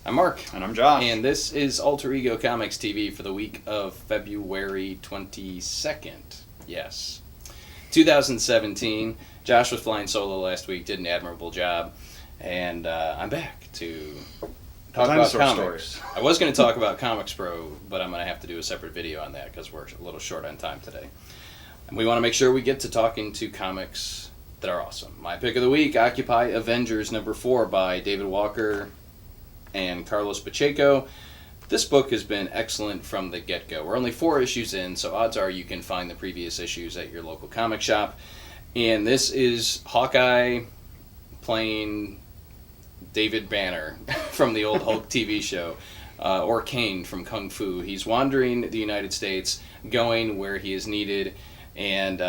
I'm Mark. And I'm Josh. And this is Alter Ego Comics TV for the week of February 22nd. Yes. 2017. Josh was flying solo last week, did an admirable job. And I'm back to talk about comics. Stories. I was going to talk about Comics Pro, but I'm going to have to do a separate video on that because we're a little short on time today. And we want to make sure we get to talking to comics that are awesome. My pick of the week, Occupy Avengers #4 by David Walker and Carlos Pacheco. This book has been excellent from the get-go. We're only 4 issues in, so odds are you can find the previous issues at your local comic shop. And this is Hawkeye playing David Banner from the old Hulk TV show, or Kane from Kung Fu. He's wandering the United States, going where he is needed, and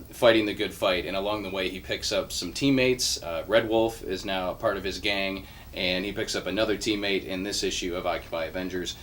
fighting the good fight. And along the way, he picks up some teammates. Red Wolf is now a part of his gang, and he picks up another teammate in this issue of Occupy Avengers.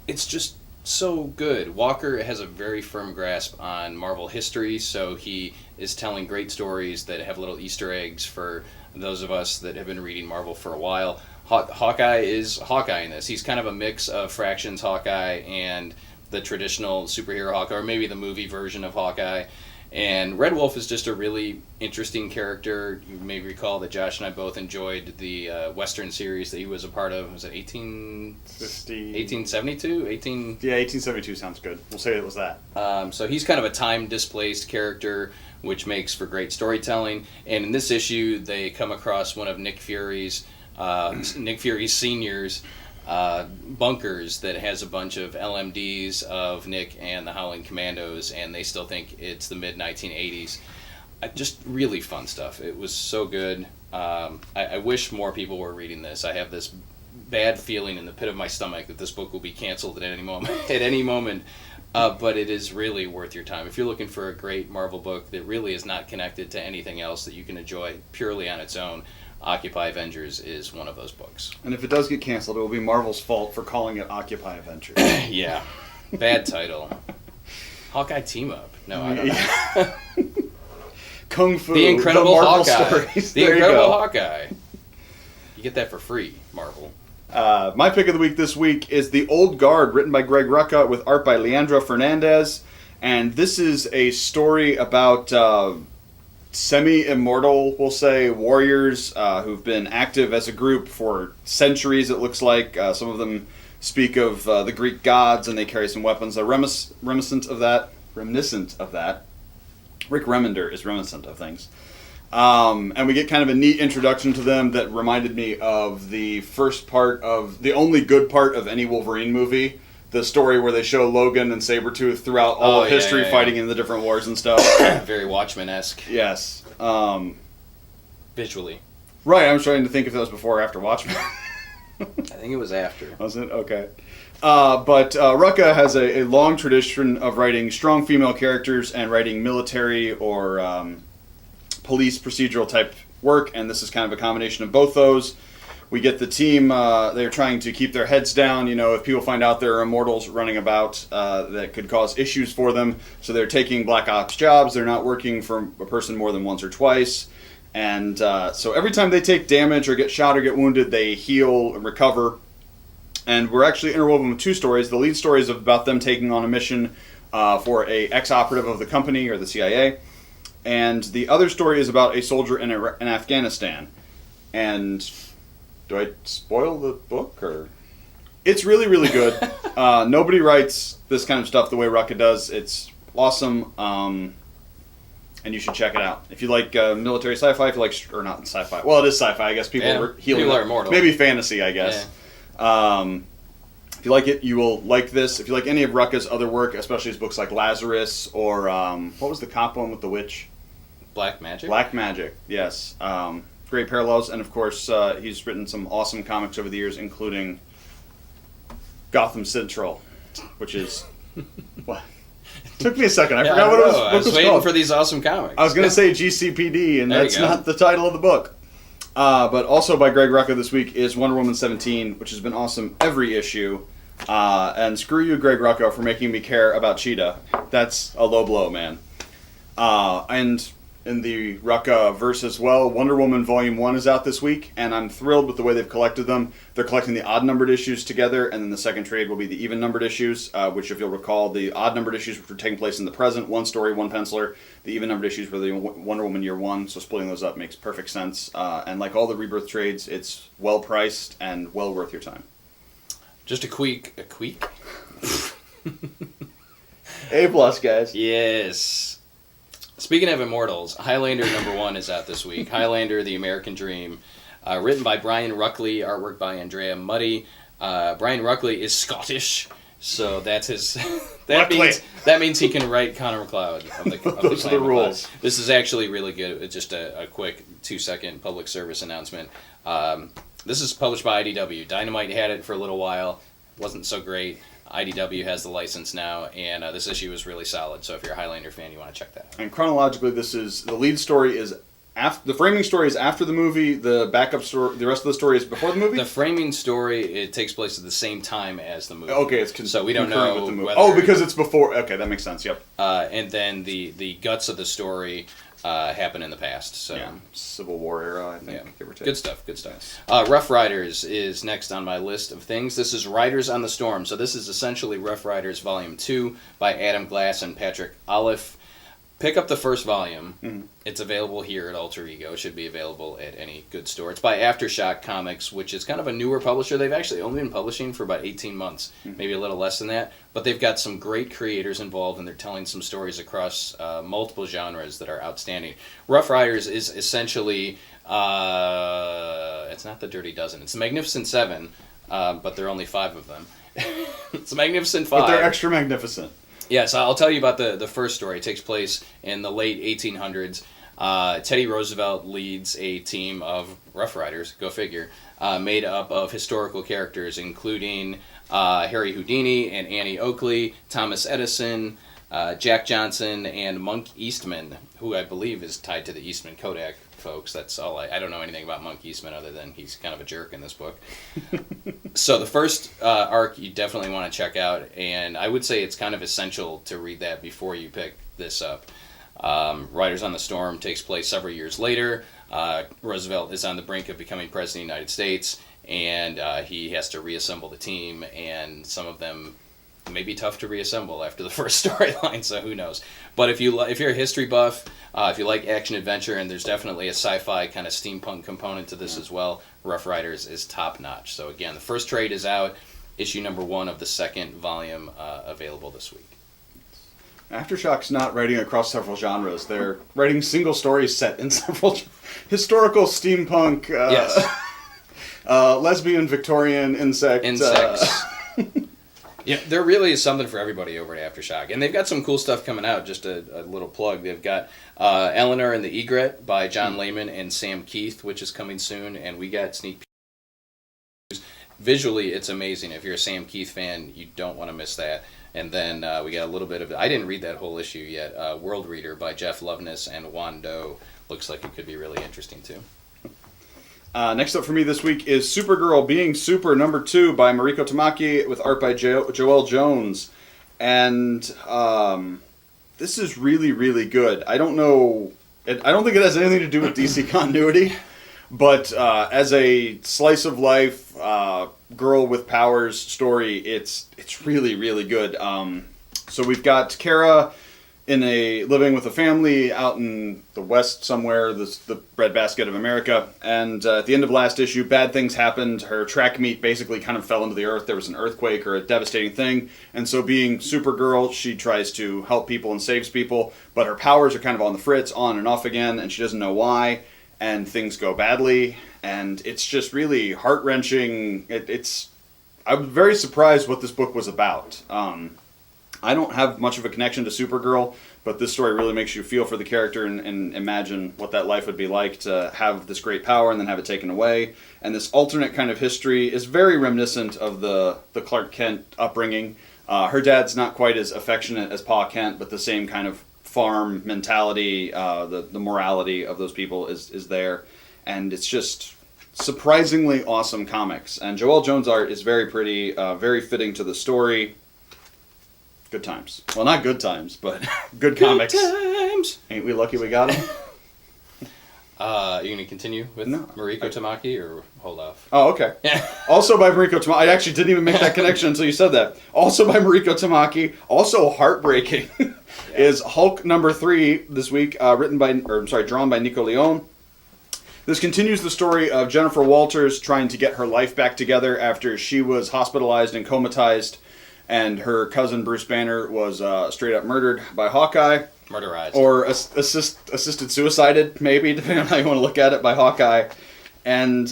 It's just so good. Walker has a very firm grasp on Marvel history, so he is telling great stories that have little Easter eggs for those of us that have been reading Marvel for a while. Hawkeye is Hawkeye in this. He's kind of a mix of Fractions Hawkeye and the traditional superhero Hawkeye, or maybe the movie version of Hawkeye. And Red Wolf is just a really interesting character. You may recall that Josh and I both enjoyed the Western series that he was a part of. Was it 1872? Yeah, 1872 sounds good. We'll say it was that. So he's kind of a time-displaced character, which makes for great storytelling. And in this issue, they come across one of Nick Fury's Senior's bunkers that has a bunch of LMDs of Nick and the Howling Commandos, and they still think it's the mid-1980s. Just really fun stuff. It was so good. I wish more people were reading this. I have this bad feeling in the pit of my stomach that this book will be canceled at any moment. But it is really worth your time. If you're looking for a great Marvel book that really is not connected to anything else that you can enjoy purely on its own, Occupy Avengers is one of those books. And if it does get canceled, it will be Marvel's fault for calling it Occupy Avengers. Yeah. Bad title. Hawkeye Team Up. No, I don't know. Kung Fu. The Incredible Hawkeye. Stories. The Incredible Hawkeye. You get that for free, Marvel. My pick of the week this week is The Old Guard, written by Greg Rucka with art by Leandro Fernandez. And this is a story about semi-immortal, we'll say, warriors who've been active as a group for centuries, it looks like. Some of them speak of the Greek gods, and they carry some weapons reminiscent of that. Rick Remender is reminiscent of things. And we get kind of a neat introduction to them that reminded me of the first part of, the only good part of any Wolverine movie, the story where they show Logan and Sabretooth throughout all of history fighting in the different wars and stuff. Very Watchmen-esque. Yes. Visually. Right, I was trying to think if that was before or after Watchmen. I think it was after. Was it? Okay. But Rucka has a long tradition of writing strong female characters and writing military or police procedural type work, and this is kind of a combination of both those. We get the team, they're trying to keep their heads down. You know, if people find out there are immortals running about, that could cause issues for them. So they're taking black ops jobs. They're not working for a person more than once or twice. And so every time they take damage or get shot or get wounded, they heal and recover. And we're actually interwoven with 2 stories. The lead story is about them taking on a mission for a ex-operative of the company or the CIA. And the other story is about a soldier in Afghanistan. And do I spoil the book? Or it's really, really good. Nobody writes this kind of stuff the way Rucka does. It's awesome, and you should check it out. If you like military sci-fi, if you like, or not sci-fi. Well, it is sci-fi. I guess people are immortal. Maybe fantasy, I guess. Yeah. If you like it, you will like this. If you like any of Rucka's other work, especially his books like Lazarus or what was the cop one with the witch? Black Magic? Black Magic, yes. Great parallels, and of course, he's written some awesome comics over the years, including Gotham Central, which is what? Took me a second. I forgot what it was. I was waiting for these awesome comics. I was going to say GCPD, and that's not the title of the book. But also by Greg Rucka this week is Wonder Woman 17, which has been awesome every issue. And screw you, Greg Rucka, for making me care about Cheetah. That's a low blow, man. And in the Rucka verse as well. Wonder Woman Volume 1 is out this week, and I'm thrilled with the way they've collected them. They're collecting the odd-numbered issues together, and then the second trade will be the even-numbered issues, which, if you'll recall, the odd-numbered issues which were taking place in the present, one story, one penciler. The even-numbered issues were the Wonder Woman Year 1, so splitting those up makes perfect sense. And like all the Rebirth trades, it's well-priced and well worth your time. Just a queek? A+, guys. Yes. Speaking of Immortals, Highlander #1 is out this week. Highlander, The American Dream. Written by Brian Ruckley, artwork by Andrea Muddy. Brian Ruckley is Scottish, so that's his... that means he can write Connor McLeod of the Those are the rules. This is actually really good. It's just a quick 2-second public service announcement. This is published by IDW. Dynamite had it for a little while. Wasn't so great. IDW has the license now, and this issue is really solid. So if you're a Highlander fan, you want to check that out. And chronologically, the lead story is the framing story is after the movie. The backup story, the rest of the story is before the movie. The framing story, it takes place at the same time as the movie. Okay, so we don't know with the movie. whether, because it's before. Okay, that makes sense. Yep. And then the guts of the story happen in the past. So yeah, Civil War era, I think. Yeah. Give or take. Good stuff. Rough Riders is next on my list of things. This is Riders on the Storm. So this is essentially Rough Riders Volume 2 by Adam Glass and Patrick Olive. Pick up the first volume. Mm-hmm. It's available here at Alter Ego. It should be available at any good store. It's by Aftershock Comics, which is kind of a newer publisher. They've actually only been publishing for about 18 months, maybe a little less than that. But they've got some great creators involved, and they're telling some stories across multiple genres that are outstanding. Rough Riders is essentially, it's not the Dirty Dozen. It's the Magnificent Seven, but there are only 5 of them. It's the Magnificent Five. But they're extra magnificent. Yes, I'll tell you about the first story. It takes place in the late 1800s. Teddy Roosevelt leads a team of Rough Riders, go figure, made up of historical characters, including Harry Houdini and Annie Oakley, Thomas Edison, Jack Johnson, and Monk Eastman, who I believe is tied to the Eastman Kodak folks. That's all. I don't know anything about Monk Eastman other than he's kind of a jerk in this book. So the first arc you definitely want to check out, and I would say it's kind of essential to read that before you pick this up. Riders on the Storm takes place several years later. Roosevelt is on the brink of becoming president of the United States, and he has to reassemble the team, and some of them may be tough to reassemble after the first storyline, so who knows. But if you're a history buff, if you like action adventure, and there's definitely a sci-fi kind of steampunk component to this as well, Rough Riders is top notch. So again, the first trade is out, issue #1 of the second volume available this week. Aftershock's not writing across several genres. They're writing single stories set in several historical steampunk, yes. Lesbian, Victorian, insects. Yeah, there really is something for everybody over at Aftershock. And they've got some cool stuff coming out, just a little plug. They've got Eleanor and the Egret by John Layman and Sam Keith, which is coming soon, and we got sneak peeks. Visually, it's amazing. If you're a Sam Keith fan, you don't want to miss that. And then we got a little bit of... I didn't read that whole issue yet. World Reader by Jeff Loveness and Juan Doe. Looks like it could be really interesting, too. Next up for me this week is Supergirl Being Super #2 by Mariko Tamaki with art by Joelle Jones. And this is really, really good. I don't know... I don't think it has anything to do with DC continuity, but as a slice of life girl with powers story, it's really, really good. So we've got Kara living with a family out in the West somewhere, the breadbasket of America, and at the end of last issue, bad things happened. Her track meet basically kind of fell into the earth. There was an earthquake or a devastating thing, and so being Supergirl, she tries to help people and saves people, but her powers are kind of on the fritz, on and off again, and she doesn't know why, and things go badly, and it's just really heart-wrenching. I was very surprised what this book was about. I don't have much of a connection to Supergirl, but this story really makes you feel for the character and imagine what that life would be like to have this great power and then have it taken away. And this alternate kind of history is very reminiscent of the Clark Kent upbringing. Her dad's not quite as affectionate as Pa Kent, but the same kind of farm mentality, the morality of those people is there. And it's just surprisingly awesome comics. And Joelle Jones' art is very pretty, very fitting to the story. Good times. Well, not good times, but good comics. Good times. Ain't we lucky we got them? Are you going to continue with Mariko Tamaki or hold off? Oh, okay. Also by Mariko Tamaki. I actually didn't even make that connection until you said that. Also by Mariko Tamaki. Also heartbreaking is Hulk number 3 this week, drawn by Nico Leone. This continues the story of Jennifer Walters trying to get her life back together after she was hospitalized and comatized, and her cousin Bruce Banner was straight up murdered by Hawkeye. Murderized. Or assisted suicided, maybe, depending on how you want to look at it, by Hawkeye. And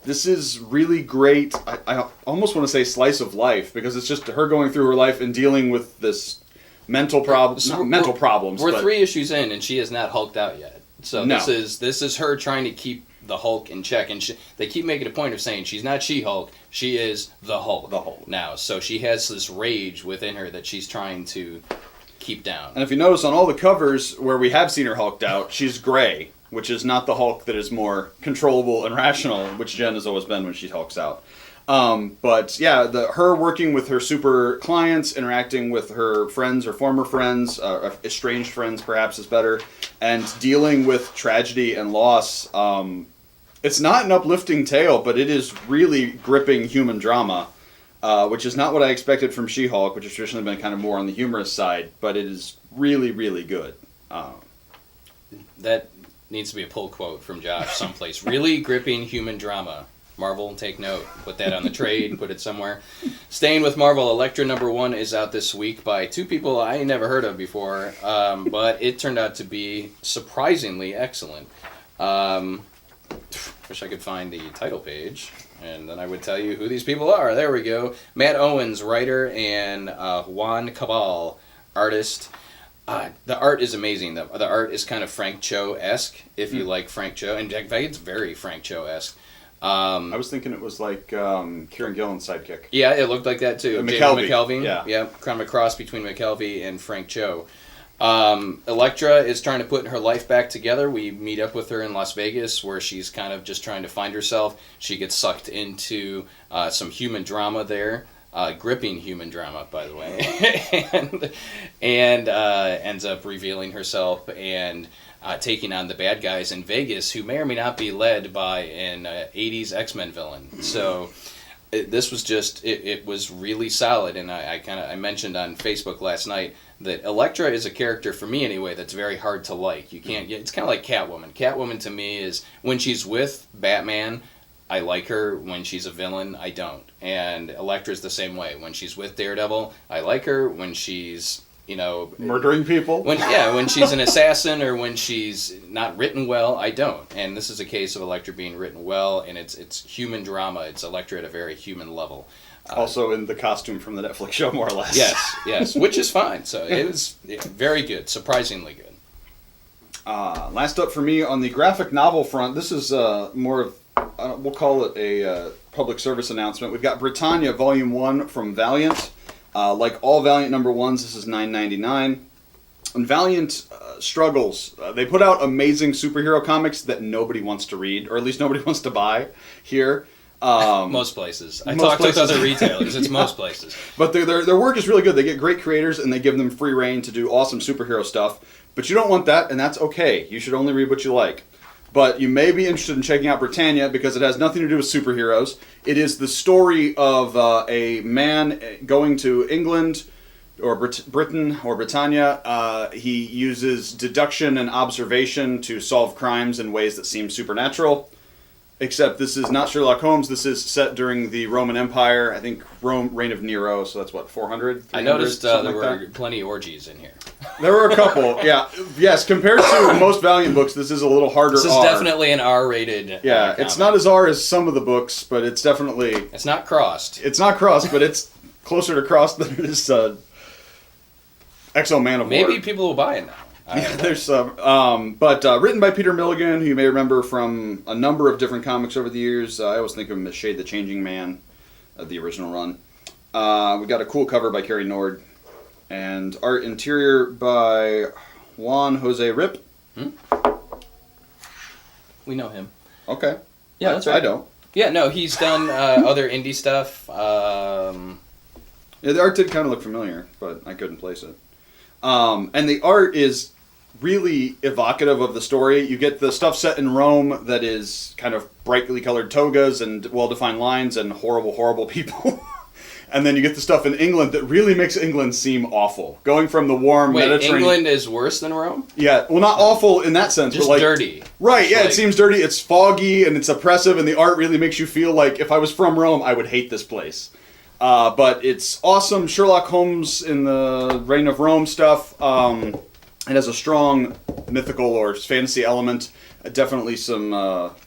this is really great. I almost want to say slice of life, because it's just her going through her life and dealing with this mental problems. We're 3 issues in, and she has not hulked out yet. So this is her trying to keep the Hulk in check. And they keep making a point of saying she's not She-Hulk, she is the Hulk. The Hulk. Now. So she has this rage within her that she's trying to keep down. And if you notice on all the covers where we have seen her hulked out, she's gray, which is not the Hulk that is more controllable and rational, which Jen has always been when she hulks out. But yeah, her working with her super clients, interacting with her friends or former friends, estranged friends perhaps is better, and dealing with tragedy and loss. It's not an uplifting tale, but it is really gripping human drama. Which is not what I expected from She-Hulk, which has traditionally been kind of more on the humorous side, but it is really, really good. That needs to be a pull quote from Josh someplace. Really gripping human drama. Marvel, take note. Put that on the trade, put it somewhere. Staying with Marvel, Elektra number 1 is out this week by 2 people I never heard of before, but it turned out to be surprisingly excellent. Wish I could find the title page, and then I would tell you who these people are. There we go. Matt Owens, writer, and Juan Cabal, artist. The art is amazing. The art is kind of Frank Cho-esque, if you like Frank Cho. And in fact, it's very Frank Cho-esque. I was thinking it was like Kieran Gillen's sidekick. Yeah, it looked like that too. McKelvey. Yeah, kind of a cross between McKelvey and Frank Cho. Elektra is trying to put her life back together. We meet up with her in Las Vegas, where she's kind of just trying to find herself. She gets sucked into some human drama there, gripping human drama, by the way, and ends up revealing herself and taking on the bad guys in Vegas, who may or may not be led by an 80s X-Men villain. So this was just, it was really solid, and I mentioned on Facebook last night that Elektra is a character, for me anyway, that's very hard to like. You can't get, it's kind of like Catwoman. Catwoman to me is, when she's with Batman, I like her. When she's a villain, I don't. And Elektra's the same way. When she's with Daredevil, I like her. When she's, murdering people? When she's an assassin or when she's not written well, I don't. And this is a case of Elektra being written well, and it's human drama. It's Elektra at a very human level. Also in the costume from the Netflix show, more or less. Yes, which is fine. So it was very good, surprisingly good. Last up for me on the graphic novel front, this is more of, we'll call it a public service announcement. We've got Britannia Volume 1 from Valiant. Like all Valiant number 1s, this is $9.99. And Valiant struggles. They put out amazing superhero comics that nobody wants to read, or at least nobody wants to buy here. Most places. I talked with other retailers. It's most places. But their work is really good. They get great creators, and they give them free reign to do awesome superhero stuff. But you don't want that, and that's okay. You should only read what you like. But you may be interested in checking out Britannia, because it has nothing to do with superheroes. It is the story of a man going to England, or Britain, or Britannia. He uses deduction and observation to solve crimes in ways that seem supernatural. Except this is not Sherlock Holmes. This is set during the Roman Empire. I think reign of Nero, so that's what, 400? I noticed there were plenty of orgies in here. There were a couple, yeah. Yes, compared to most Valiant books, this is a little harder This is R. definitely an R-rated Yeah, it's not as R as some of the books, but it's definitely... It's not crossed. It's not crossed, but it's closer to crossed than it is Exo Man of War. Maybe people will buy it now. Yeah, there's some. But written by Peter Milligan, who you may remember from a number of different comics over the years. I always think of him as Shade the Changing Man, the original run. We got a cool cover by Kerry Nord. And art interior by Juan Jose Rip. We know him. Okay. Yeah, that's right. I don't. Yeah, no, he's done other indie stuff. Yeah, the art did kind of look familiar, but I couldn't place it. And the art is really evocative of the story. You get the stuff set in Rome that is kind of brightly colored togas and well-defined lines and horrible, horrible people. And then you get the stuff in England that really makes England seem awful. Going from the warm Mediterranean... England is worse than Rome? Yeah, well, not awful in that sense, just but like... dirty. Right, yeah, like... it seems dirty, it's foggy, and it's oppressive, and the art really makes you feel like if I was from Rome, I would hate this place. But it's awesome. Sherlock Holmes in the Reign of Rome stuff. It has a strong mythical or fantasy element. Definitely some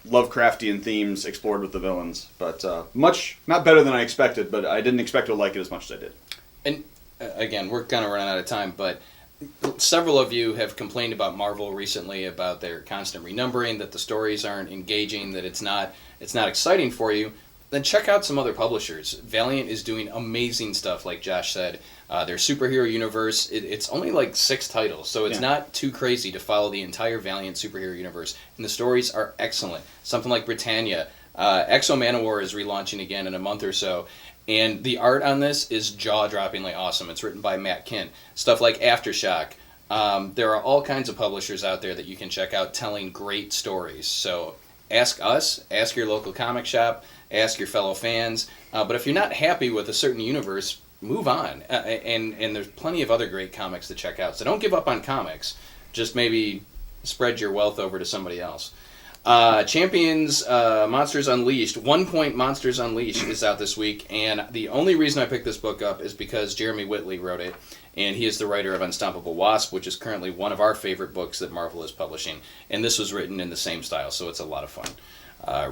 Lovecraftian themes explored with the villains. But much, not better than I expected, but I didn't expect to like it as much as I did. And again, we're kind of running out of time, but several of you have complained about Marvel recently about their constant renumbering, that the stories aren't engaging, that it's not exciting for you. Then check out some other publishers. Valiant is doing amazing stuff, like Josh said. Their superhero universe, it's only like 6 titles, so it's not too crazy to follow the entire Valiant superhero universe. And the stories are excellent. Something like Britannia. Exo Manowar is relaunching again in a month or so. And the art on this is jaw-droppingly awesome. It's written by Matt Kint. Stuff like Aftershock. There are all kinds of publishers out there that you can check out telling great stories. So ask us, ask your local comic shop, ask your fellow fans. But if you're not happy with a certain universe, move on. And there's plenty of other great comics to check out. So don't give up on comics. Just maybe spread your wealth over to somebody else. Champions Monsters Unleashed. 1 Point Monsters Unleashed is out this week. And the only reason I picked this book up is because Jeremy Whitley wrote it. And he is the writer of Unstoppable Wasp, which is currently one of our favorite books that Marvel is publishing. And this was written in the same style, so it's a lot of fun.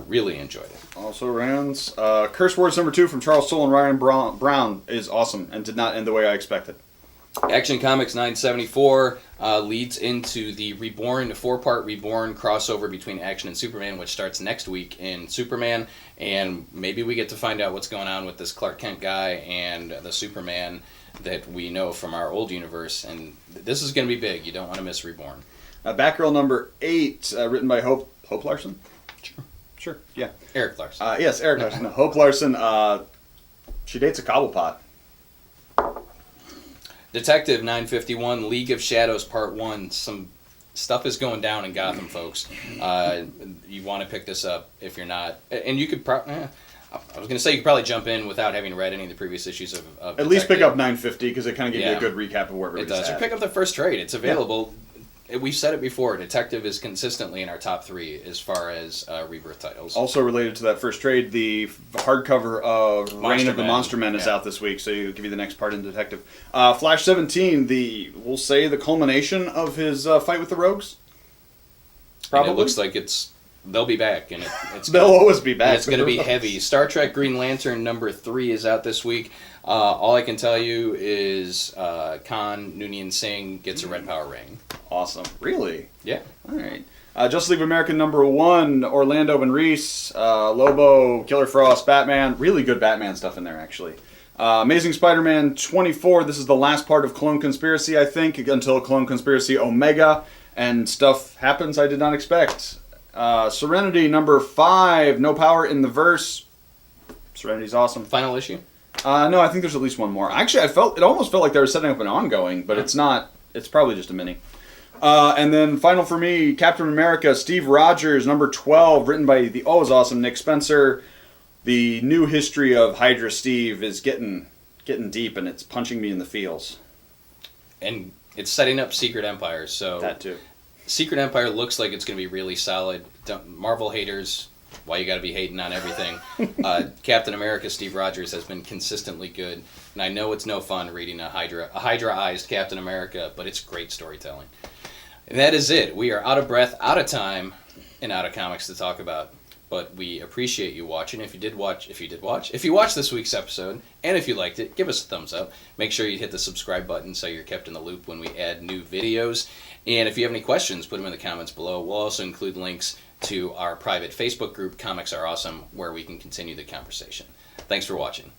Really enjoyed it. Also, Rand's Curse Words #2 from Charles Soule and Ryan Brown is awesome and did not end the way I expected. Action Comics 974 leads into the Reborn, 4-part Reborn crossover between Action and Superman, which starts next week in Superman. And maybe we get to find out what's going on with this Clark Kent guy and the Superman that we know from our old universe. And this is going to be big. You don't want to miss Reborn. Batgirl #8, written by Hope Larson? Sure, yeah. Eric Larson. Yes, Eric Larson. Hope Larson. She dates a Cobblepot. Detective 951, League of Shadows Part 1. Some stuff is going down in Gotham, folks. You want to pick this up if you're not. And you could I was going to say you could probably jump in without having read any of the previous issues of At least pick up 950 because it kind of gives you a good recap of where everybody's It does. Or pick up the first trade. It's available. Yeah. We've said it before. Detective is consistently in our top 3 as far as Rebirth titles. Also related to that first trade, the hardcover of Reign of the Monster Men is out this week, so you'll give you the next part in Detective. Flash 17, we'll say the culmination of his fight with the Rogues. Probably. And it looks like they'll be back, and they'll always be back. It's going to be heavy. Star Trek Green Lantern #3 is out this week. All I can tell you is Khan Noonien Singh gets a Red Power ring. Awesome. Really? Yeah. All right. Justice League of America #1, Orlando and Reese, Lobo, Killer Frost, Batman. Really good Batman stuff in there, actually. Amazing Spider-Man 24. This is the last part of Clone Conspiracy, I think, until Clone Conspiracy Omega. And stuff happens I did not expect. Serenity #5, No Power in the Verse. Serenity's awesome. Final issue? No, I think there's at least one more. Actually, it almost felt like they were setting up an ongoing, but it's not. It's probably just a mini. And then final for me, Captain America, Steve Rogers, #12, written by the always awesome Nick Spencer. The new history of Hydra Steve is getting deep, and it's punching me in the feels. And it's setting up Secret Empire, so that too. Secret Empire looks like it's going to be really solid. Marvel haters, why you got to be hating on everything? Captain America, Steve Rogers, has been consistently good, and I know it's no fun reading a Hydra-ized Captain America, but it's great storytelling. And that is it. We are out of breath, out of time, and out of comics to talk about. But we appreciate you watching. If you watched this week's episode, and if you liked it, give us a thumbs up. Make sure you hit the subscribe button so you're kept in the loop when we add new videos. And if you have any questions, put them in the comments below. We'll also include links to our private Facebook group, Comics Are Awesome, where we can continue the conversation. Thanks for watching.